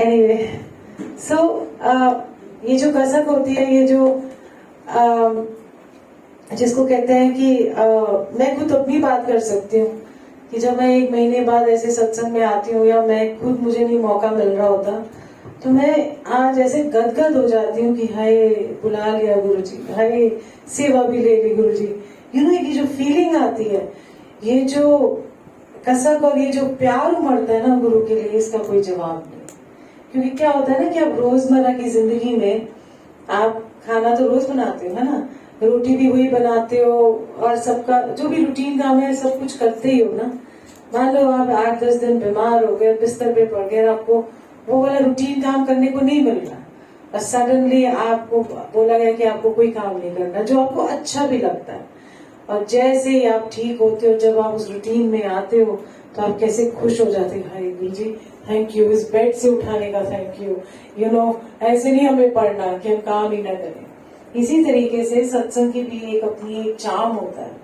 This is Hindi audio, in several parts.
एनीवे सो ये जो कसक होती है, ये जो जिसको कहते हैं कि मैं खुद अपनी बात कर सकती हूँ कि जब मैं 1 महीने बाद ऐसे सत्संग में आती हूँ या मैं खुद मुझे नहीं मौका मिल रहा होता तो मैं आज ऐसे गदगद हो जाती हूँ कि हाय बुला लिया गुरुजी, हाय सेवा भी ले ली गुरुजी। यू नो ये जो फीलिंग आती है, ये जो कसक और ये जो प्यार उमड़ता है ना गुरु के लिए, इसका कोई जवाब नहीं। क्योंकि क्या होता है ना कि आप रोजमर्रा की जिंदगी में आप खाना तो रोज बनाते हो, है ना, रोटी भी वही बनाते हो और सबका जो भी रूटीन काम है सब कुछ करते ही हो ना। मान लो आप 8-10 दिन बीमार हो गए, बिस्तर पे पड़ गए, आपको वो वाला रूटीन काम करने को नहीं मिल रहा और सडनली आपको बोला गया कि आपको कोई काम नहीं करना जो आपको अच्छा भी लगता है, और जैसे ही आप ठीक होते हो, जब आप उस रूटीन में आते हो तो आप कैसे खुश हो जाते हैं, हाय गुरु जी थैंक यू, इस बेड से उठाने का थैंक यू। यू नो ऐसे नहीं हमें पढ़ना कि हम काम ही ना करें। इसी तरीके से सत्संग की भी एक अपनी एक चार्म होता है,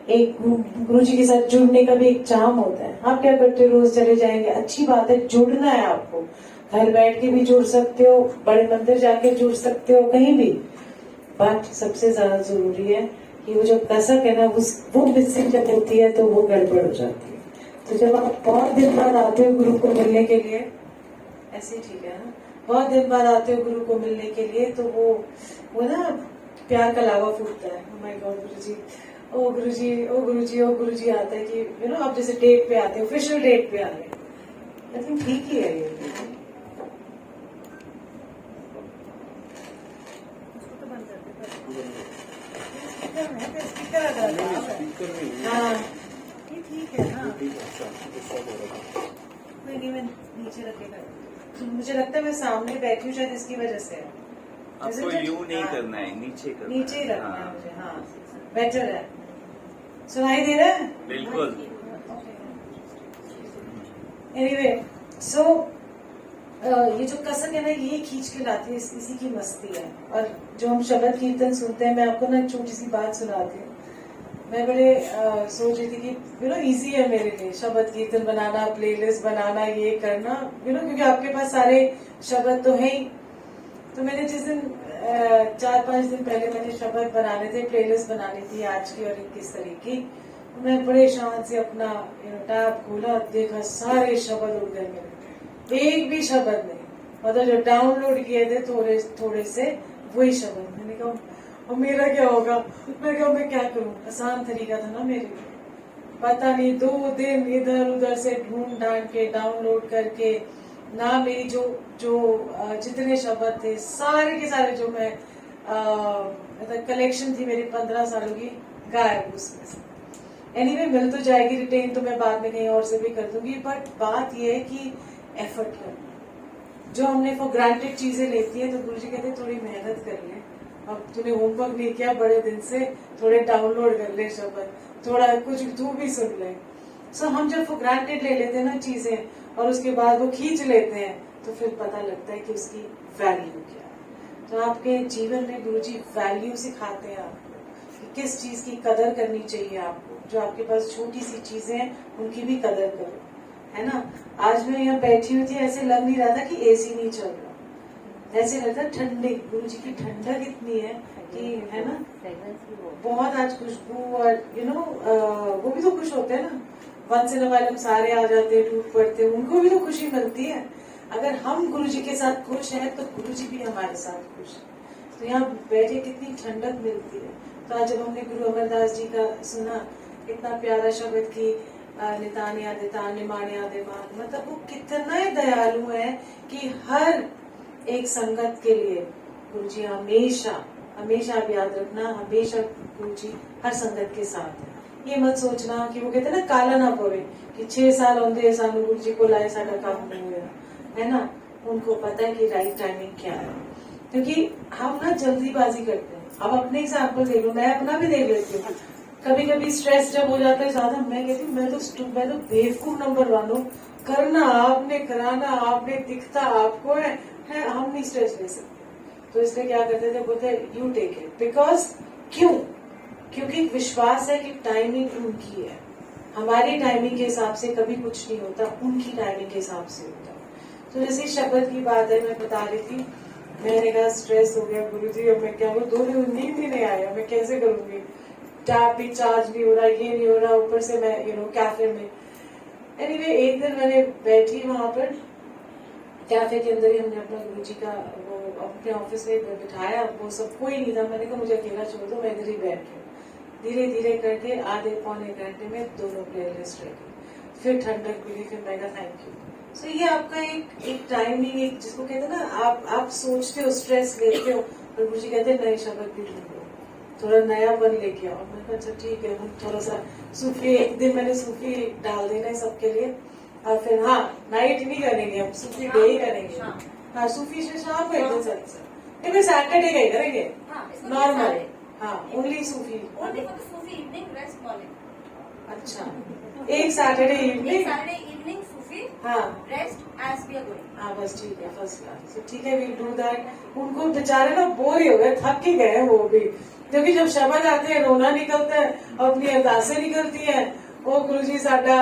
एक गुरु जी के साथ जुड़ने का भी एक चार्म होता है। आप क्या करते हो, रोज चले जाएंगे, अच्छी बात है, जुड़ना है आपको, घर बैठ के भी जुड़ सकते हो, बड़े मंदिर जाके जुड़ सकते हो, कहीं भी। बट सबसे ज्यादा जरूरी है कि वो जो कसक है ना, वो मिसिंग जब होती है तो वो गड़बड़ हो जाती है। तो जब आप बहुत दिन बाद आते हो गुरु को मिलने के लिए, ऐसे ठीक है ना, बहुत दिन बाद आते हो गुरु को मिलने के लिए, तो वो ना प्यार का लावा फूटता है। oh my God, गुरुजी, ओ गुरुजी, ओ गुरुजी, ओ गुरुजी आता है कि यू नो आप जैसे डेट पे आते हो, ऑफिशियल डेट पे आ गए। आई थिंक ठीक ही है ये। हाँ ये ठीक है ना, नहीं मैं नीचे रखेगा, मुझे लगता है मैं सामने बैठी हूँ शायद इसकी वजह से। आपको यूं नहीं करना है, नीचे करना है, नीचे ही रखना है मुझे। हाँ बेटर है, सुनाई दे रहा है बिल्कुल। एनीवे सो ये जो कसक है ना, ये खींच के लाती है, इसी की मस्ती है। और जो हम शब्द कीर्तन सुनते हैं, मैं आपको ना छोटी सी बात सुनाती हूँ। मैं बड़े सोच रही थी कि यू नो इजी है मेरे लिए शब्द कीर्तन बनाना, प्लेलिस्ट बनाना, ये करना, यू नो क्योंकि आपके पास सारे शब्द तो है ही। तो मैंने जिस दिन 4-5 दिन पहले मैंने शब्द बनाने थे, प्लेलिस्ट बनानी थी आज की और 21 तारीख की, मैं बड़े शांत से अपना टैब खोला, देखा सारे शब्द उड़ गए मेरे, एक भी शब्द नहीं, मतलब जो डाउनलोड किए थे थोड़े थोड़े से वही शब्द। मैंने कहा और मेरा क्या होगा, मैं कहा मैं क्या करूं, आसान तरीका था ना मेरे लिए, पता नहीं 2 दिन इधर उधर से ढूंढ ढांड के डाउनलोड करके ना मेरी जो जो जितने शब्द थे सारे के सारे जो मैं मतलब कलेक्शन थी मेरी 15 सालों की, गायब उसमें से। एनीवे मिल तो जाएगी रिटेन, तो मैं बाद में कहीं और से भी कर दूंगी। बट बात यह है कि एफर्ट करना, जो हमने फॉर ग्रांटेड चीजें लेती है, तो गुरुजी कहते हैं थोड़ी मेहनत कर ले, अब तूने होमवर्क नहीं किया बड़े दिन से, थोड़े डाउनलोड कर ले शब्द, थोड़ा कुछ तू भी सुन ले। सो हम जब फॉर ग्रांटेड ले लेते हैं ना चीजें और उसके बाद वो खींच लेते हैं, तो फिर पता लगता है कि उसकी वैल्यू क्या है। तो आपके जीवन में गुरुजी वैल्यू सिखाते हैं आपको कि किस चीज की कदर करनी चाहिए आपको, जो आपके पास छोटी सी चीजें हैं उनकी भी कदर करो, है ना। आज मैं यहाँ बैठी हुई थी, ऐसे लग नहीं रहा था कि एसी नहीं चल रहा, ऐसे लगता ठंडे, गुरु जी की ठंडक इतनी है कि, है ना, बहुत आज खुशबू, और यू नो वो भी तो खुश होते हैं ना, वंस इन अ व्हाइल हम सारे आ जाते हैं, टूट पड़ते हैं, उनको भी तो खुशी मिलती है। अगर हम गुरु जी के साथ खुश हैं तो गुरु जी भी हमारे साथ खुश है। तो यहाँ बैठे कितनी ठंडक मिलती है। तो आज जब हमने गुरु अमरदास जी का सुना, इतना प्यारा शब्द की नितान्या दिता निमान्या दिमान, मतलब वो कितना दयालु है कि हर एक संगत के लिए गुरु जी हमेशा हमेशा, आप याद रखना, हमेशा गुरु जी हर संगत के साथ है। ये मत सोचना कि वो कहते ना काला ना पवे कि 6 साल होंगे सानू गुरु जी को लाए साडा काम नहीं हुआ, है ना। उनको पता है कि राइट टाइमिंग क्या है, क्योंकि हम ना जल्दीबाजी करते हैं। अब अपने एग्जाम्पल देख लो, मैं अपना भी देख लेती हूँ, कभी कभी स्ट्रेस जब हो जाता है ज्यादा, मैं कहती हूँ मैं तो बेवकूफ नंबर 1 हूँ, करना आपने, कराना आपने, दिखता आपको है हम नहीं स्ट्रेस ले सकते। तो इसलिए क्या करते थे, बोलते यू टेक इट, बिकॉज क्यों, क्योंकि विश्वास है कि टाइमिंग उनकी है, हमारी टाइमिंग के हिसाब से कभी कुछ नहीं होता, उनकी टाइमिंग के हिसाब से होता। तो जैसे शपथ की बात है, मैं बता रही थी, मैंने कहा स्ट्रेस हो गया गुरुजी, अब मैं क्या वो 2 दिन नींद ही नहीं आया, मैं कैसे करूंगी, टैप भी चार्ज नहीं हो रहा, ये नहीं हो रहा, ऊपर से मैं कैफे में। एनीवे एक दिन मैंने बैठी वहां पर कैफे के अंदर ही, हमने अपना गुरुजी का वो अपने ऑफिस में बिठाया, वो सब कोई नहीं था, मैंने कहा मुझे अकेला छोड़ दो, मैं इधर ही बैठ रही हूँ। धीरे धीरे करके आधे पौने घंटे में दोनों प्लेलिस्ट रखी, फिर ठंडक मिली, फिर मैं कहा थैंक यू। सो ये आपका एक टाइमिंग, एक जिसको कहते हैं ना, आप सोचते हो, स्ट्रेस लेते हो, और गुरुजी कहते हैं नई शब्द भी ढूंढो, थोड़ा नया बन लेके आओ। मैंने कहा अच्छा ठीक है, हम थोड़ा सा सूफी, एक दिन मैंने सूफी डाल देना है सबके लिए, और फिर हाँ नाइट नहीं करेंगे हम, सूफी डे ही करेंगे। हाँ सूफी से शाम को एक दिन सत्संग, फिर सैटरडे का ही करेंगे नॉर्मल। हाँ ओनली सूफी, अच्छा एक सैटरडे इवनिंग सूफी, हाँ rest as we are going. हाँ बस ठीक है, फर्स्ट क्लास, ठीक है, वील डू दैट। उनको बेचारे ना बोर ही हो गए, थक ही गए वो भी, क्योंकि जब शब्द आते हैं रोना निकलता है, अपनी अरदासें निकलती है, ओ गुरुजी साडा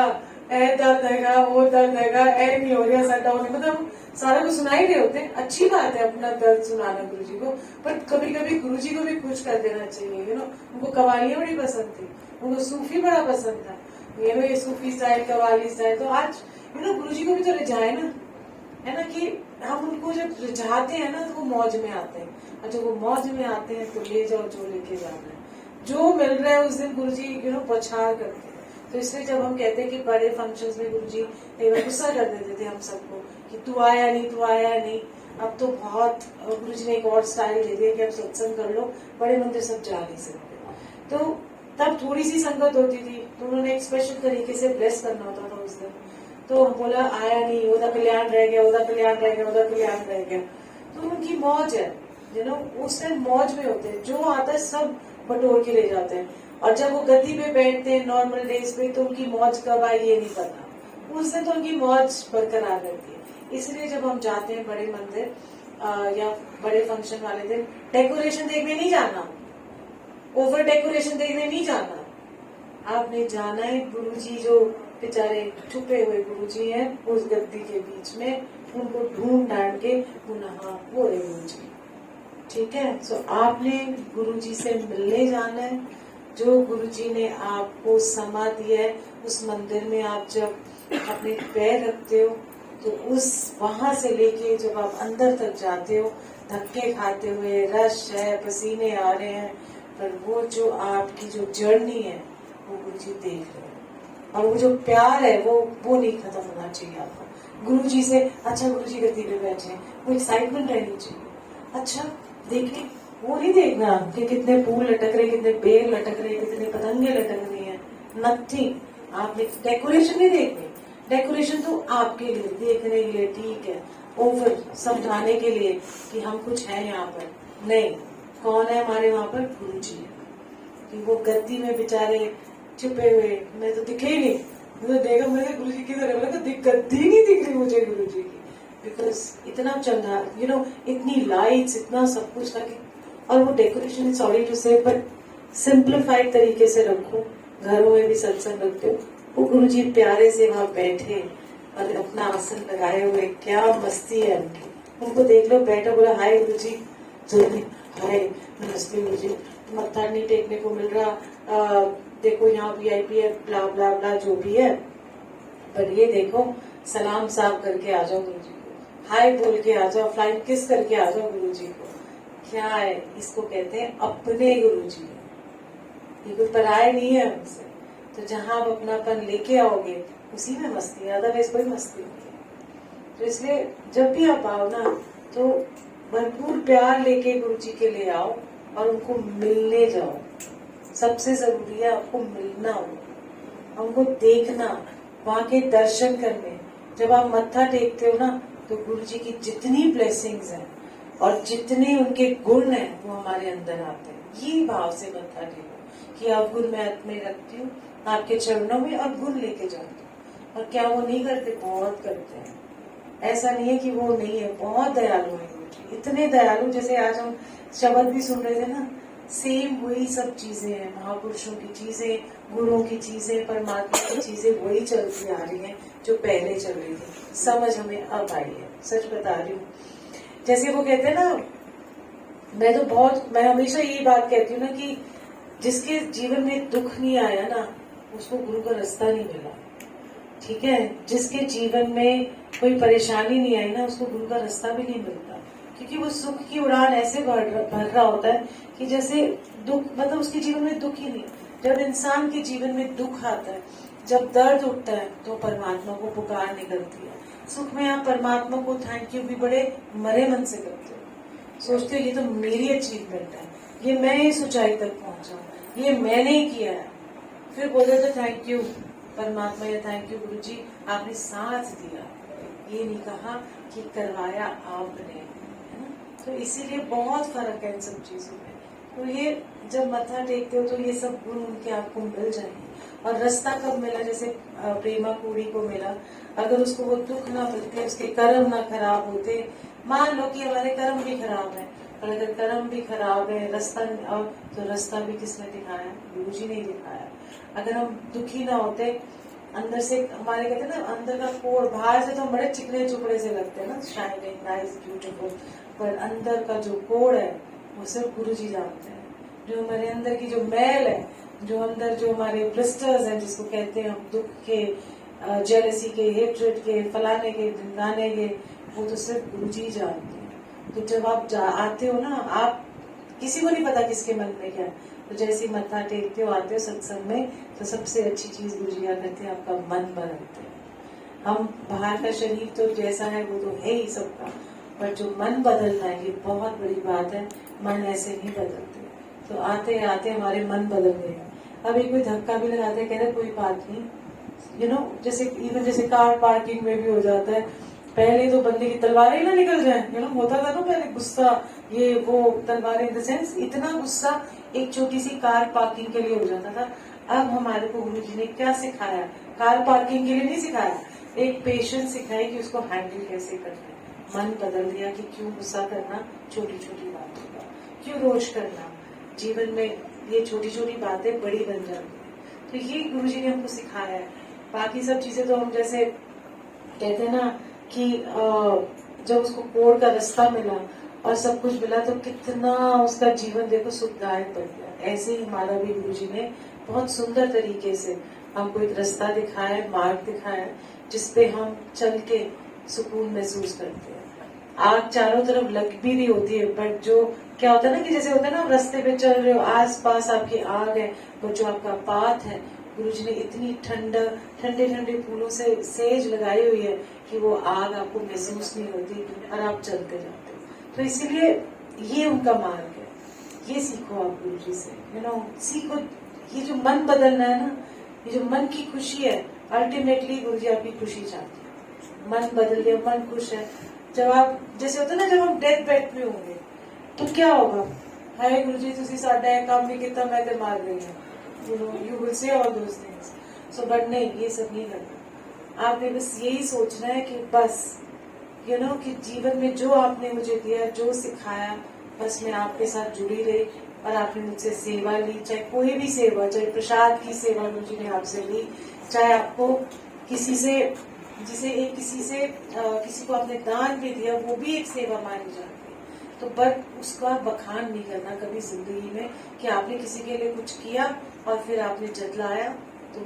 ए दर्द हैगा, वो दर्द हैगा, ए नहीं हो रहा साडा, मतलब सारा कुछ सुना ही रहे होते। अच्छी बात है अपना दर्द सुनाना गुरुजी को, पर कभी कभी गुरुजी को भी खुश कर देना चाहिए। उनको कवालियां बड़ी पसंद थी, उनको सूफी बड़ा पसंद था, ये सूफी स्टाइल, कवाली स्टाइल। तो आज गुरुजी को भी तो रिझाए ना, है ना, कि हम उनको जब रिझाते हैं ना तो वो मौज में आते हैं, और जब वो मौज में आते हैं तो ले जाओ जो लेके जाना है, जो मिल रहा है उस दिन गुरुजी बौछार करते हैं। तो इसलिए जब हम कहते हैं कि बड़े फंक्शंस में गुरुजी कई बार गुस्सा कर देते थे हम सबको कि तू आया नहीं, अब तो बहुत गुरुजी ने एक और स्टाइल दे दिया कि अब सत्संग कर लो, बड़े मंदिर सब जा नहीं सकते। तो तब थोड़ी सी संगत होती थी, तो उन्होंने एक स्पेशल तरीके से ब्लेस करना होता था उस दिन, तो बोला आया नहीं, ओदा कल्याण रह गया, ओदा कल्याण रह गया, ओदा कल्याण रह गया। तो उनकी मौज है, उस टाइम मौज में होते हैं, जो आता है सब बटोर के ले जाते हैं। और जब वो गद्दी पे बैठते हैं नॉर्मल डेज पे, तो उनकी मौज कब आई ये नहीं पता, उस दिन तो उनकी मौज बरकरार रहती है। इसलिए जब हम जाते हैं बड़े मंदिर या बड़े फंक्शन वाले दिन, डेकोरेशन देखने नहीं जाना, ओवर डेकोरेशन देखने नहीं जाना, आपने जाना है गुरुजी जो बेचारे छुपे हुए गुरुजी हैं उस गद्दी के बीच में, उनको ढूंढ ढांड के पुनः वो है गुरुजी, ठीक है। सो आपने गुरुजी से मिलने जाना है, जो गुरुजी ने आपको समा दिया है, उस मंदिर में आप जब अपने पैर रखते हो तो उस वहां से लेके जब आप अंदर तक जाते हो, धक्के खाते हुए, रश है, पसीने आ रहे हैं, पर वो जो आपकी जो जर्नी है वो गुरुजी देख रहे हैं, और वो जो प्यार है वो नहीं खत्म होना चाहिए आपको गुरुजी से। अच्छा गुरुजी गद्दी पे बैठे हैं, वो एक्साइटमेंट रहनी चाहिए। अच्छा देखिए, वो नहीं देखना कि कितने फूल लटक रहे, कितने बेल लटक रहे, कितने पतंगे लटक रही हैं, नथिंग। आपने डेकोरेशन नहीं देखनी, डेकोरेशन तो आपके लिए देखने के लिए, ठीक है, ओवर समझाने के लिए कि हम कुछ है यहाँ पर, नहीं, कौन है हमारे वहाँ पर, गुरुजी है। कि वो गद्दी में बेचारे छुपे हुए, मैं तो दिखे ही नहीं, मुझे देखा, मैंने गुरुजी किधर है, मैंने तो गद्दी नहीं दिख रही मुझे गुरुजी की, बिकॉज इतना चंदा, इतनी लाइट्स, इतना सब कुछ था कि, और वो डेकोरेशन, सॉरी टू से, बट सिंप्लीफाइड तरीके से रखो, घरों में भी सत्संग रखते हो, वो गुरुजी प्यारे से वहां बैठे और अपना आसन लगाए हुए, क्या मस्ती है उनकी, उनको देख लो, बैठा, बोला हाय गुरुजी, जल्दी हाय, नमस्ते गुरुजी, मत्था नहीं टेकने को मिल रहा, देखो यहाँ VIP है, ब्ला ब्ला ब्ला जो भी है, पर ये देखो सलाम साफ करके आ जाओ गुरुजी को, हाय बोल के आ जाओ, फ्लाइंग किस करके आ जाओ गुरुजी को। क्या है, इसको कहते हैं अपने गुरुजी, ये कोई पराये नहीं है हमसे। तो जहां आप अपनापन लेके आओगे उसी में मस्ती है, अदरवाइज कोई मस्ती नहीं है। तो इसलिए जब भी आप आओ ना, तो भरपूर प्यार लेके गुरुजी के लिए आओ और उनको मिलने जाओ। सबसे जरूरी है आपको मिलना, उनको देखना, वहां के दर्शन करने। जब आप मत्था टेकते हो ना, तो गुरुजी की जितनी ब्लेसिंग्स हैं और जितने उनके गुण हैं वो हमारे अंदर आते हैं। ये भाव से मत्था टेको कि आप गुण मैं में रखती हूँ आपके चरणों में और गुण लेके जाती हूँ। और क्या वो नहीं करते, बहुत करते हैं। ऐसा नहीं है कि वो नहीं है, बहुत दयालु है गुरुजी, इतने दयालु। जैसे आज हम शब्द भी सुन रहे थे ना, सेम वही सब चीजें हैं, महापुरुषों की चीजें, गुरुओं की चीजें, परमात्मा की चीजें वही चलती आ रही हैं जो पहले चल रही थी। समझ हमें अब आई है। सच बता रही हूँ। जैसे वो कहते हैं ना, मैं हमेशा यही बात कहती हूँ ना कि जिसके जीवन में दुख नहीं आया ना, उसको गुरु का रास्ता नहीं मिला। ठीक है, जिसके जीवन में कोई परेशानी नहीं आई ना, उसको गुरु का रास्ता भी नहीं मिलता, क्योंकि वो सुख की उड़ान ऐसे भर रहा होता है कि जैसे दुख, मतलब उसके जीवन में दुख ही नहीं। जब इंसान के जीवन में दुख आता है, जब दर्द उठता है, तो परमात्मा को पुकार निकलती है। सुख में आप परमात्मा को थैंक यू भी बड़े मरे मन से करते हो, सोचते हो ये तो मेरी अचीवमेंट है, ये मैं इस ऊंचाई तक पहुंचा, ये मैंने ही किया है। फिर बोले तो थैंक यू परमात्मा या थैंक यू गुरु जी, आपने साथ दिया, ये नहीं कहा कि करवाया आपने, है ना। तो इसीलिए बहुत फर्क है इन सब चीजों में। तो ये जब मत्था टेकते हो तो ये सब गुण उनके आपको मिल जाएंगे। और रास्ता कब मिला, जैसे प्रेमा कुड़ी को मिला, अगर उसको वो दुख ना मिलते, उसके कर्म ना खराब होते, मान लो कि हमारे कर्म भी खराब है, और अगर कर्म भी खराब है, रास्ता, तो रास्ता भी किसने दिखाया, गुरु जी ने दिखाया। अगर हम दुखी ना होते, अंदर से हमारे कहते हैं ना, अंदर का कोर, बाहर से तो हम बड़े चिकने चुपड़े से लगते हैं ना, शाइनिंग, नाइस, ब्यूटीफुल, पर अंदर का जो कोर है वो सिर्फ गुरु जी जानते हैं। जो हमारे अंदर की जो मैल है, जो अंदर जो हमारे ब्लिस्टर्स हैं, जिसको कहते हैं हम दुख के, जेलसी के, हेट्रेड के, फलाने के, ढिंगाने के, वो तो सिर्फ गुरु जी जानते हैं। तो जब आप आते हो ना, आप किसी को नहीं पता किसके मन में क्या है, तो जैसे मत्था टेकते हो, आते हो सत्संग में, तो सबसे अच्छी चीज गुरु जी क्या करते हैं, आपका मन बदलते हैं। हम बाहर का शरीर तो जैसा है वो तो है ही सबका, पर जो मन बदलना है ये बहुत बड़ी बात है। मन ऐसे नहीं बदलते। तो आते आते हमारे मन बदल गए। अभी कोई धक्का भी लगाते हैं, कह रहे कोई बात नहीं, यू नो, जैसे इवन जैसे कार पार्किंग में भी हो जाता है, पहले तो बंदे की तलवारें ना निकल जाए, यू नो, होता था ना पहले गुस्सा, ये वो तलवारें इन द सेंस, इतना गुस्सा एक छोटी सी कार पार्किंग के लिए हो जाता था। अब हमारे को गुरु जी ने क्या सिखाया, कार पार्किंग के लिए नहीं सिखाया, एक पेशेंस सिखाई कि उसको हैंडल कैसे करना है। मन बदल दिया कि क्यों गुस्सा करना छोटी छोटी बातों का, क्यों रोष करना, जीवन में ये छोटी छोटी बातें बड़ी बन जाती है। तो ये गुरु जी ने हमको सिखाया है। बाकी सब चीजें तो हम जैसे कहते हैं ना कि जब उसको कोड का रास्ता मिला और सब कुछ मिला, तो कितना उसका जीवन देखो सुखदायक बन गया। ऐसे ही हमारा भी गुरु जी ने बहुत सुंदर तरीके से हमको एक रास्ता दिखाया है, मार्ग दिखाया है, जिसपे हम चल के सुकून महसूस करते हैं। आग चारों तरफ लग भी रही होती है, बट जो क्या होता है ना कि जैसे होता है ना, आप रास्ते पे चल रहे हो, आस पास आपकी आग है, वो जो आपका पाथ है, गुरुजी ने इतनी ठंडे ठंडे फूलों से सेज लगाई हुई है कि वो आग आपको महसूस नहीं होती और आप चलते जाते हो। तो इसीलिए ये उनका मार्ग है, ये सीखो आप गुरुजी से, यू नो, सीखो। ये जो मन बदलना है ना, ये जो मन की खुशी है, अल्टीमेटली गुरुजी आपकी खुशी चाहते हैं। मन बदल गया, मन खुश है। जब आप जैसे होता है ना, जब हम डेथ बेड पे होंगे तो क्या होगा, हाय गुरुजी तुसी साडा है काम भी कितना, मैं तो मार गई हूँ, you will say all those things. So but नहीं, ये सब नहीं करना। आपने बस यही सोचना है कि बस यू नो कि जीवन में जो आपने मुझे दिया, जो सिखाया, बस मैं आपके साथ जुड़ी रही और आपने मुझसे सेवा ली, चाहे कोई भी सेवा, चाहे प्रसाद की सेवा गुरुजी ने आपसे ली, चाहे आपको किसी से किसी को आपने दान भी दिया, वो भी एक सेवा मानी जाती है। तो बट उसका बखान नहीं करना कभी जिंदगी में कि आपने किसी के लिए कुछ किया और फिर आपने जतलाया, तो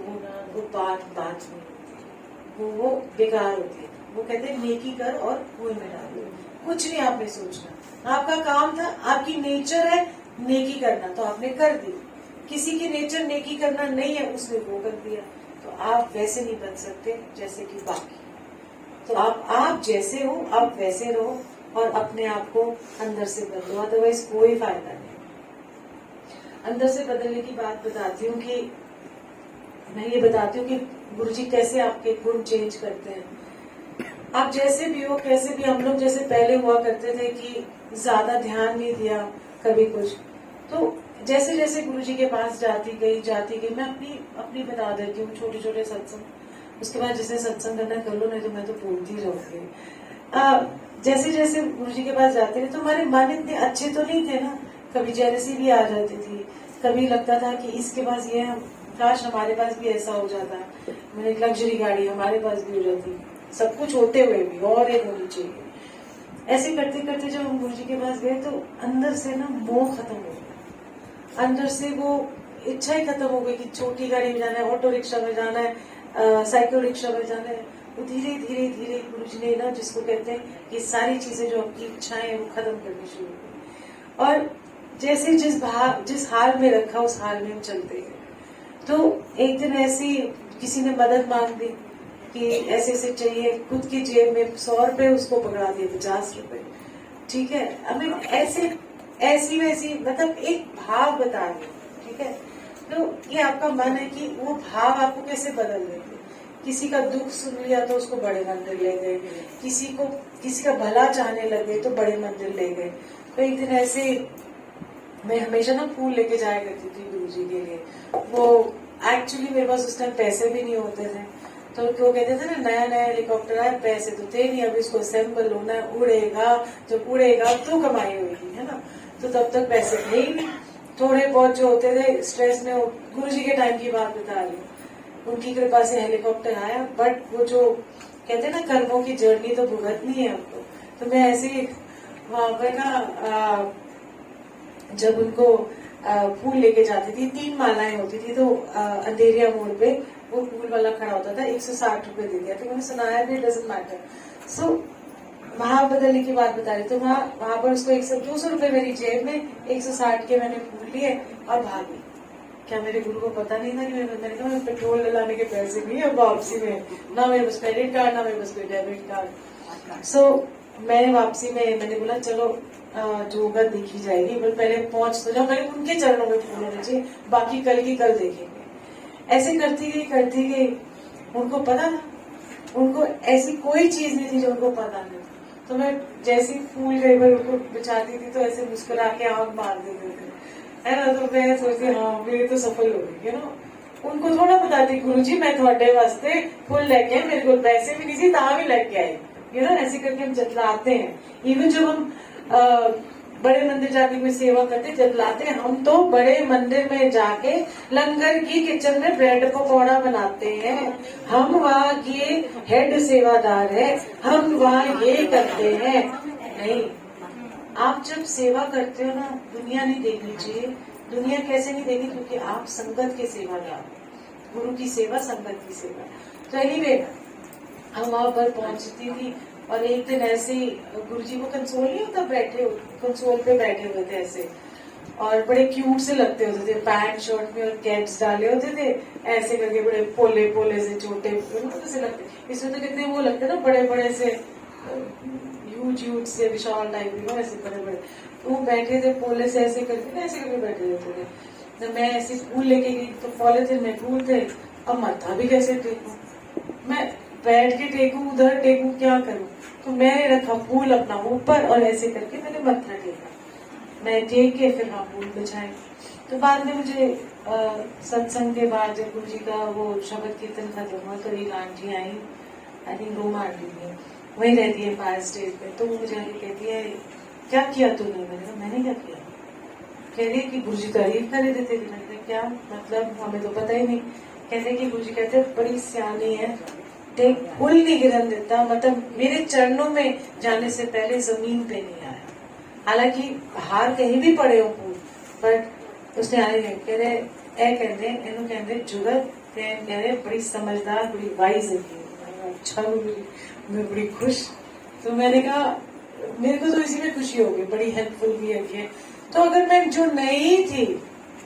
वो बात नहीं होती, वो बेकार होती है। वो कहते हैं नेकी कर और कुएं में डाल दो, कुछ नहीं आपने सोचना। आपका काम था, आपकी नेचर है नेकी करना, तो आपने कर दी। किसी की नेचर नेकी करना नहीं है, उसने वो कर दिया। तो आप वैसे नहीं बन सकते जैसे कि बाकी। तो आप जैसे हो, आप वैसे रहो और अपने आप को अंदर से बदलो, अदरवाइज कोई फायदा नहीं। अंदर से बदलने की बात बताती हूँ कि मैं ये बताती हूँ कि गुरुजी कैसे आपके गुण चेंज करते हैं। आप जैसे भी हो, कैसे भी, हम लोग जैसे पहले हुआ करते थे कि ज्यादा ध्यान नहीं दिया कभी कुछ, तो जैसे जैसे गुरुजी के पास जाती गई, मैं अपनी बता देती हूँ, छोटे छोटे सत्संग, उसके बाद जिसे सत्संग करना कर लो, नहीं तो मैं तो बोलती रहूंगी। जैसे जैसे गुरुजी के पास जाते थे तो हमारे मन इतने अच्छे तो नहीं थे ना, कभी जेलसी भी आ जाती थी, कभी लगता था कि इसके पास ये, काश हमारे पास भी ऐसा हो जाता, मेरी लग्जरी गाड़ी हमारे पास भी हो जाती, सब कुछ होते हुए भी और एक होनी चाहिए। ऐसे करते करते जब हम गुरु जी के पास गए तो अंदर से ना मोह खत्म हो गया, अंदर से वो इच्छा ही खत्म हो गई कि छोटी गाड़ी में जाना है, ऑटो रिक्शा में जाना है, साइकिल रिक्शा में जाना है। वो धीरे धीरे धीरे गुरु जी ने ना, जिसको कहते हैं कि सारी चीजें जो आपकी इच्छाएं हैं वो खत्म करनी शुरू की, और जैसे जिस हाल में रखा उस हाल में हम चलते गए। तो एक दिन ऐसी किसी ने मदद मांग दी कि ऐसे ऐसे चाहिए, खुद की जेब में 100 रुपए उसको पकड़ा दिए, 50 रुपए, ठीक है। हमें ऐसे ऐसी वैसी मतलब एक भाव बता रही, ठीक है। तो ये आपका मन है कि वो भाव आपको कैसे बदल देंगे। किसी का दुख सुन लिया तो उसको बड़े मंदिर ले गए, किसी का भला चाहने लगे तो बड़े मंदिर ले गए। तो एक दिन ऐसे मैं हमेशा ना फूल लेके जाया करती थी गुरु जी के लिए। वो एक्चुअली मेरे पास उस टाइम पैसे भी नहीं होते थे, तो वो कहते थे ना नया नया हेलीकॉप्टर आया, पैसे तो थे नहीं, अभी इसको असेंबल होना है, उड़ेगा, जब उड़ेगा तो कमाई होगी, है ना। तो तब तक पैसे थे ही नहीं, थोड़े बहुत जो होते थे स्ट्रेस में। गुरु जी के टाइम की बात बता रही हूँ, उनकी कृपा से हेलीकॉप्टर आया। बट वो जो कहते हैं ना कर्मों की जर्नी तो भुगतनी है आपको। तो मैं ऐसे ही वहां पर ना जब उनको फूल लेके जाती थी, 3 मालाएं होती थी, तो अंधेरिया मोड़ पे वो फूल वाला खड़ा होता था, 160 रुपए दे दिया। तो मैंने सुनाया भी डजंट मैटर। सो वहां बदलने की बात बता रही, तो वहां पर उसको 200 रुपए मेरी जेब में, 160 के मैंने फूल लिए और भागी। क्या मेरे गुरु को पता नहीं था कि मैंने कहा पेट्रोल डलाने के पैसे नहीं है वापसी में, ना मेरे पास क्रेडिट कार्ड, ना मेरे पास कोई डेबिट कार्ड। सो मैंने वापसी में मैंने बोला चलो जो होगा देखी जाएगी, बट पहले पहुंच तो जाओ, मैंने उनके चरणों में फूल होने चाहिए, बाकी कल की कल देखेंगे। ऐसे करती गई। उनको पता था, उनको ऐसी कोई चीज नहीं थी जो उनको पता नहीं। तो मैं जैसे ही फूल कई बार उनको बिछाती थी तो ऐसे मुस्कुरा के आंख मार देते थे, है ना। तो मैं सोचती हाँ मेरी तो सफल हो गई, है ना। उनको थोड़ा बताती गुरु जी मैं थोड़े वास्ते फूल लेके आए, मेरे को पैसे भी नहीं थी ता भी लेके आए, है ना। ऐसे करके हम जतलाते हैं। इवन जब हम बड़े मंदिर जाके कोई सेवा करते जतलाते हैं, हम तो बड़े मंदिर में जाके लंगर की किचन में ब्रेड पकौड़ा बनाते हैं, हम वहाँ के हेड सेवादार है, हम वहाँ ये करते हैं। नहीं, आप जब सेवा करते हो ना, दुनिया नहीं देखनी चाहिए। दुनिया कैसे नहीं देखी, क्योंकि आप संगत के सेवादार, गुरु की सेवा संगत की सेवा। तो एनीवे हम वहां पर पहुंचती थी, और एक दिन ऐसे ही गुरु जी को कंसोल नहीं होता, कंसोल पे बैठे हुए थे ऐसे, और बड़े क्यूट से लगते होते थे, पैंट शर्ट में और कैप्स डाले होते थे, ऐसे करके बड़े पोले पोले से छोटे से लगते। इसमें तो कितने वो लगते ना बड़े बड़े से ह्यूज से विशाल टाइप के, ऐसे बड़े बड़े। तो वो बैठे थे पोले से ऐसे करके, ऐसे करके बैठे रहते थे। जब मैं ऐसे फूल लेके गई तो पॉलिथिन में फूल थे, अब माथा भी कैसे टेकूं, मैं बैठ के टेकूं उधर टेकूं क्या करूं। तो मैंने रखा फूल अपना ऊपर और ऐसे करके मैंने मत्था टेका। मैं टेक के फिर हाँ फूल बिछाए। तो बाद में मुझे सत्संग के बाद जब गुरु जी का वो शब्द कीर्तन खत्म हुआ तो एक aunty I, I think Roma aunty थी, वही रहती है फायर स्टेज पे। तो वो मुझे कहती है क्या किया तूने। मैंने कहा मैंने क्या किया। कह रही है कि गुरु जी तारीफ कर रहे थे। मैंने कहा क्या मतलब, हमें तो पता ही नहीं। कहते कि गुरु जी कहते बड़ी सियानी है, देख फूल नहीं गिरन देता, मतलब मेरे चरणों में जाने से पहले जमीन पे नहीं आया। हालांकि बाहर कहीं भी पड़े हो फूल, बट उसने आए हैं। कह रहे ए कहते इन्हों कहते जुगत कह रहे बड़ी समझदार, बड़ी वाइज है। अच्छा मैं बड़ी खुश। तो मैंने कहा मेरे को तो इसी में खुशी हो गई, बड़ी हेल्पफुल भी है। तो अगर मैं जो नहीं थी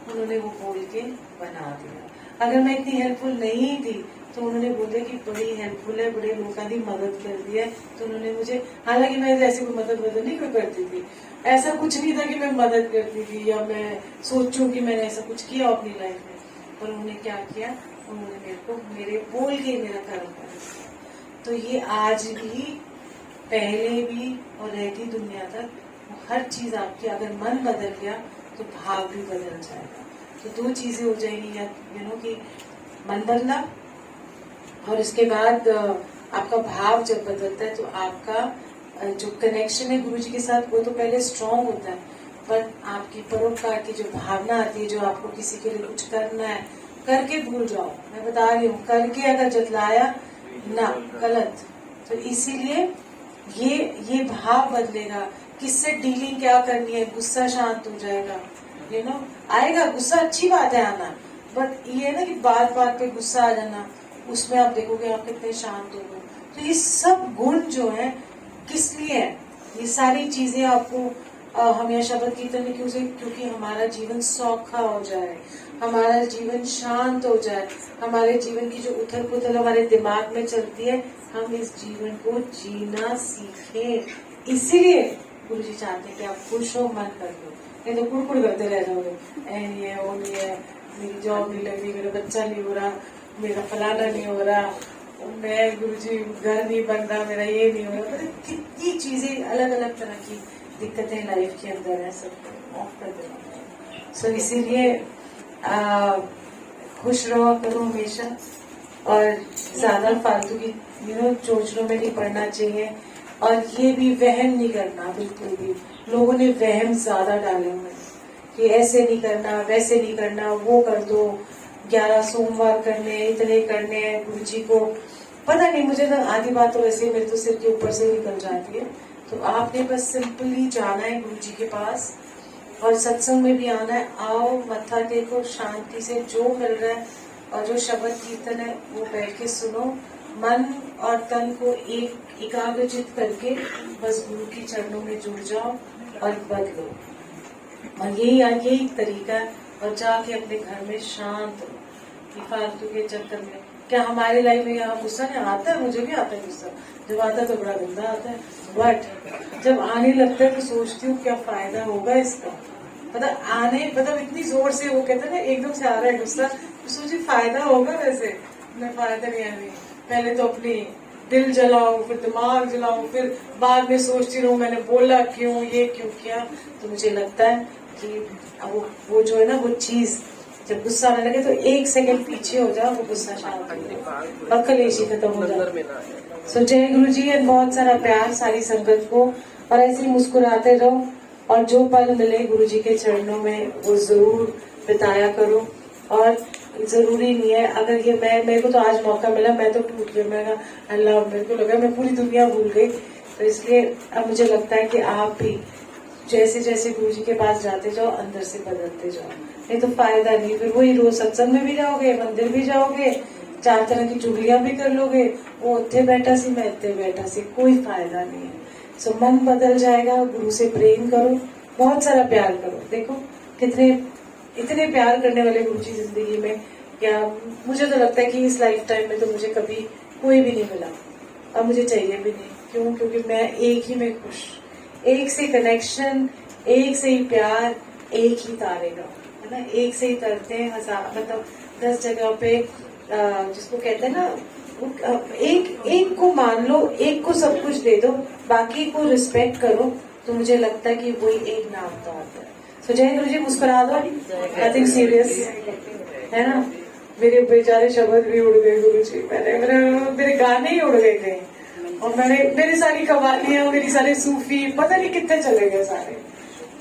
उन्होंने वो बोल के बना दिया। अगर मैं इतनी हेल्पफुल नहीं थी तो उन्होंने बोले कि बड़ी हेल्पफुल है, बड़े लोगों की मदद कर दी है। तो उन्होंने मुझे, हालांकि मैं ऐसी कोई मदद नहीं कोई करती थी, ऐसा कुछ नहीं था कि मैं मदद करती थी या मैं सोचूं कि मैंने ऐसा कुछ किया अपनी लाइफ में। पर उन्होंने क्या किया, उन्होंने मेरे को मेरे बोल के मेरा कर्म कर दिया। तो ये आज भी, पहले भी और रहती दुनिया तक, हर चीज आपकी, अगर मन बदल गया तो भाव भी बदल जाएगा। तो 2 चीजें हो जाएंगी, या कि मन बदला और इसके बाद आपका भाव जब बदलता है तो आपका जो कनेक्शन है गुरु जी के साथ वो तो पहले स्ट्रांग होता है, पर आपकी परोपकार की जो भावना आती है, जो आपको किसी के लिए कुछ करना है, करके भूल जाओ। मैं बता रही हूँ, करके अगर जतलाया ना गलत। तो इसीलिए ये भाव बदलेगा, किससे डीलिंग क्या करनी है, गुस्सा शांत हो जाएगा, यू नो। आएगा गुस्सा, अच्छी बात है आना, बट ये है ना कि बात बात पे गुस्सा आ जाना, उसमें आप देखोगे आप कितने शांत हो गए। तो ये सब गुण जो है किस लिए है, ये सारी चीजें आपको हम यह शब्द कीर्तन में क्योंकि हमारा जीवन सौखा हो जाए, हमारा जीवन शांत हो जाए, हमारे जीवन की जो उथल पुथल हमारे दिमाग में चलती है, हम इस जीवन को जीना सीखें। इसीलिए गुरु जी चाहते हैं कि आप खुश हो, मन कर लो, नहीं तो कुड़कुड़ करते रह जाओगे, नहीं है वो नहीं है, मेरी जॉब नहीं लग रही, मेरा बच्चा नहीं हो रहा, मेरा फलाना नहीं हो रहा, मैं गुरुजी घर नहीं बन रहा, मेरा ये नहीं हो रहा। मतलब कितनी चीजें अलग अलग तरह की दिक्कतें लाइफ के अंदर है, सब ऑफ कर देना। सो इसीलिए खुश रहो करो हमेशा, और ज्यादा फालतू की चोचलों में नहीं पड़ना चाहिए, और ये भी वहम नहीं करना बिल्कुल भी। लोगों ने वहम ज्यादा डाले हुए हैं कि ऐसे नहीं करना, वैसे नहीं करना, वो कर दो, 11 सोमवार करने, इतने करने हैं गुरु जी को। पता नहीं, मुझे ना आधी बात तो वैसे ही मेरे तो सिर के ऊपर से निकल जाती है। तो आपने बस सिंपली जाना है गुरु जी के पास, और सत्संग में भी आना है। आओ, मत्था टेको, शांति से जो मिल रहा है और जो शब्द कीर्तन है वो बैठ के सुनो, मन और तन को एक एकाग्रचित करके बस गुरु के चरणों में जुड़ जाओ और बदलो। और यही तरीका है। और जाके अपने घर में शांत रहो। ये फालतू के चक्कर में क्या हमारे लाइफ में यहाँ गुस्सा नहीं आता है, मुझे भी आता है गुस्सा, जब आता है तो बड़ा गंदा आता है, बट जब आने लगता है तो सोचती हूँ क्या फायदा होगा इसका। मतलब इतनी जोर से वो कहते हैं ना, एकदम से आ रहा है गुस्सा, तो सोचिए फायदा होगा, वैसे मैं फायदा नहीं आ रही। पहले तो अपनी दिल जलाऊं, फिर दिमाग जलाऊं, फिर बाद में सोचती रहूं मैंने बोला क्यों, ये क्यों किया। तो मुझे लगता है कि अब वो जो है ना, वो चीज जब गुस्सा आने लगे तो 1 सेकंड पीछे हो जाओ, वो गुस्सा शांत हो जाए और कलेशी खत्म हो जाए। सो जय गुरु जी, एंड बहुत सारा प्यार सारी संगत को, और ऐसे ही मुस्कुराते रहो, और जो पल मिले गुरु जी के चरणों में वो जरूर बिताया करो। और जरूरी नहीं है, अगर ये मेरे को तो आज मौका मिला, मैं तो टूट गई, मैं अल्लाह, मेरे को लगा मैं पूरी दुनिया भूल गई। तो इसलिए अब मुझे लगता है कि आप भी जैसे जैसे गुरु जी के पास जाते जाओ, अंदर से बदलते जाओ, नहीं तो फायदा नहीं। फिर वही रोज सत्संग में भी जाओगे, मंदिर भी जाओगे, 4 तरह की चुगलियां भी कर लोगे, वो उत्थे बैठा सी, मैं इतने बैठा सी, कोई फायदा नहीं है। सो मन बदल जाएगा। गुरु से प्रेम करो, बहुत सारा प्यार करो। देखो इतने प्यार करने वाले गुरु जी जिंदगी में, या मुझे तो लगता है कि इस लाइफ टाइम में तो मुझे कभी कोई भी नहीं मिला, और मुझे चाहिए भी नहीं। क्यों? क्योंकि मैं एक ही में खुश, एक से कनेक्शन, एक से ही प्यार, एक ही तारेगा, है ना। एक से ही तरते हैं, मतलब 10 जगह पे, जिसको कहते हैं ना, एक को मान लो, एक को सब कुछ दे दो, बाकी को रिस्पेक्ट करो, तो मुझे लगता है कि वही एक नाम का आता है। तो जय गुरु जी, मुस्कुरा दो, नथिंग सीरियस, है ना। मेरे बेचारे शब्द भी उड़ गए गुरु जी, मेरे गाने ही उड़ गए कहीं, और मेरी सारी कवालियां, मेरी सारे सूफी पता नहीं कितने चले गए सारे।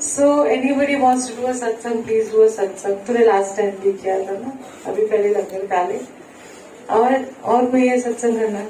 So anybody wants to do a satsang, please do a सत्संग। तूने लास्ट टाइम भी किया था ना, अभी पहले लंगर डाले, और कोई है सत्संग करना?